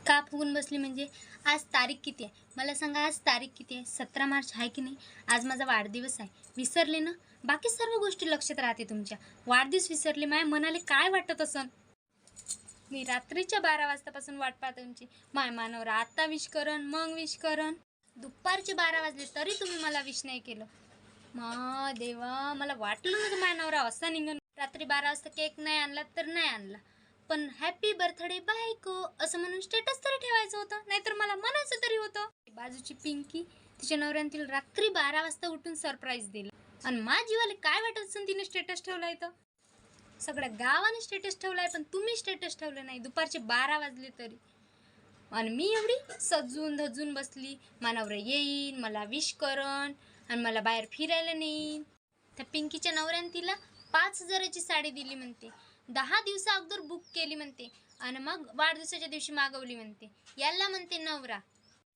का फुगून बसली म्हणजे? आज तारीख किती आहे मला सांगा? आज तारीख किती आहे? 17 मार्च आहे की नाही? आज माझा वाढदिवस आहे. विसरले ना? बाकी सर्व गोष्टी लक्षात राहते तुमच्या. वाढदिवस विसरले, माझ्या मनाला काय वाटत असन? मी रात्रीच्या 12 वाजतापासून वाट पाहते तुमची. माय मानवर आता विश करन, मग विश करन. दुपारचे 12 वाजले तरी तुम्ही मला विश नाही केलं. मा देवा, मला वाटलं नव्हतं माझ्या नवरा असा निघन. रात्री 12 वाजता केक नाही आणला तर नाही आणला, पण हॅपी बर्थडे बायको असं म्हणून स्टेटस तरी ठेवायचं होतं, नाहीतर मला म्हणायचं तरी होतं. बाजूची पिंकी तिच्या नवऱ्याने तिला रात्री 12 वाजता उठून सरप्राईज दिलं, आणि माझ्या जीवाला काय वाटत असेल तिने स्टेटस ठेवलाय तर. सगळ्या गावाने स्टेटस ठेवलाय, पण तुम्ही स्टेटस ठेवलं नाही दुपारचे 12 वाजले तरी. आणि मी एवढी सजून धजून बसली, मानवर येईन, मला विश करन आणि मला बाहेर फिरायला नेईन. त्या पिंकीच्या नवऱ्याने तिला 5,000ची साडी दिली म्हणते, 10 दिवसा अगोदर बुक केली म्हणते, आणि मग वाढदिवसाच्या दिवशी मागवली म्हणते. याला म्हणते नवरा.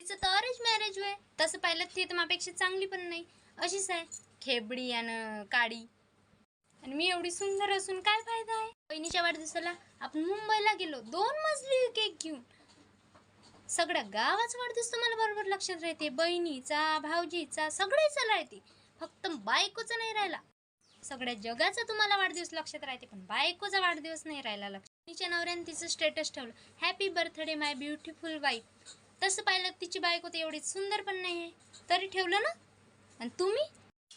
तिचं तर अरेंज मॅरेज होय. तसं पाहिलं ती तर माझ्यापेक्षा चांगली पण नाही, अशीच आहे, खेबडी आणि काडी. आणि मी एवढी सुंदर असून काय फायदा आहे? बहिणीच्या वाढदिवसाला आपण मुंबईला गेलो, 2 मजली केक घेऊन. सगळ्या गावाचा वाढदिवस तुम्हाला बरोबर लक्षात राहते, बहिणीचा, भाऊजीचा, सगळ्याचा राहते, फक्त बायकोचा नाही राहिला. सगळ्या जगाचा तुम्हाला वाढदिवस लक्षात राहते, पण बायकोचा वाढदिवस नाही राहिला लक्षात. तिच्या नवऱ्याने तिचं स्टेटस ठेवलं, हॅपी बर्थडे माय ब्युटिफुल वाईफ. तसं पाहिलं तिची बायको तर एवढी सुंदर पण नाही आहे, तरी ठेवलं ना. आणि तुम्ही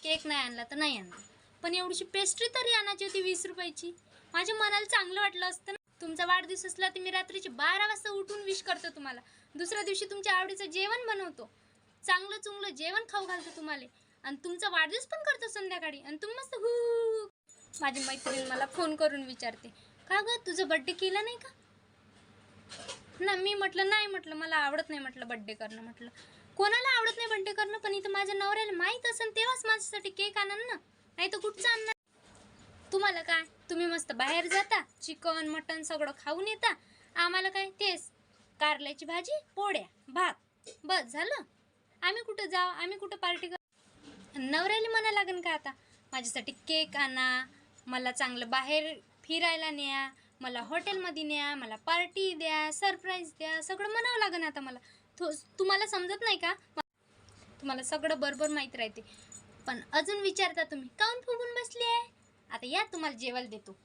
केक नाही आणला तर नाही आणला, पण एवढीशी पेस्ट्री तरी आणायची होती 20 रुपयाची. माझ्या मनाला चांगलं वाटलं असतं ना. तुमचा वाढदिवस असला तर मी रात्रीचे 12 वाजता उठून विश करतो तुम्हाला. दुसऱ्या दिवशी तुमच्या आवडीचं जेवण बनवतो, चांगलं चुंगलं जेवण खाऊ घालतो तुम्हाला, आणि तुमचा वाढदिवस पण करतो संध्याकाळी. आणि तुम्ही मस्त हू. माझी मैत्रीण मला फोन करून विचारते, का ग तुझं बड्डे केला नाही का ना? मी म्हटलं नाही, म्हटलं मला आवडत नाही म्हटलं बड्डे करणं. म्हटलं कोणाला आवडत नाही बड्डे करणं, पण इथं माझ्या नवऱ्याला माहीत असेल तेव्हाच माझ्यासाठी केक आणन ना, नाही तर कुठचं आणणार. तुम्हाला काय, तुम्ही मस्त बाहेर जाता, चिकन मटन सगळं खाऊन येता. आम्हाला काय तेच कारल्याची भाजी, पोळ्या, भात, बस झालं. आम्ही कुठं जाऊ, आम्ही कुठं पार्टी कर. नवऱ्याला म्हणा लागेल का आता, माझ्यासाठी केक आणा, मला चांगलं बाहेर फिरायला न्या, मला हॉटेलमध्ये न्या, मला पार्टी द्या, सरप्राईज द्या, सगळं म्हणावं लागेल आता मला. तुम्हाला समजत नाही का? तुम्हाला सगळं बरोबर माहीत राहते, पण अजून विचारता तुम्ही काऊन फुगून बसली आहे. आता या तुम्हाला जेवायला देतो.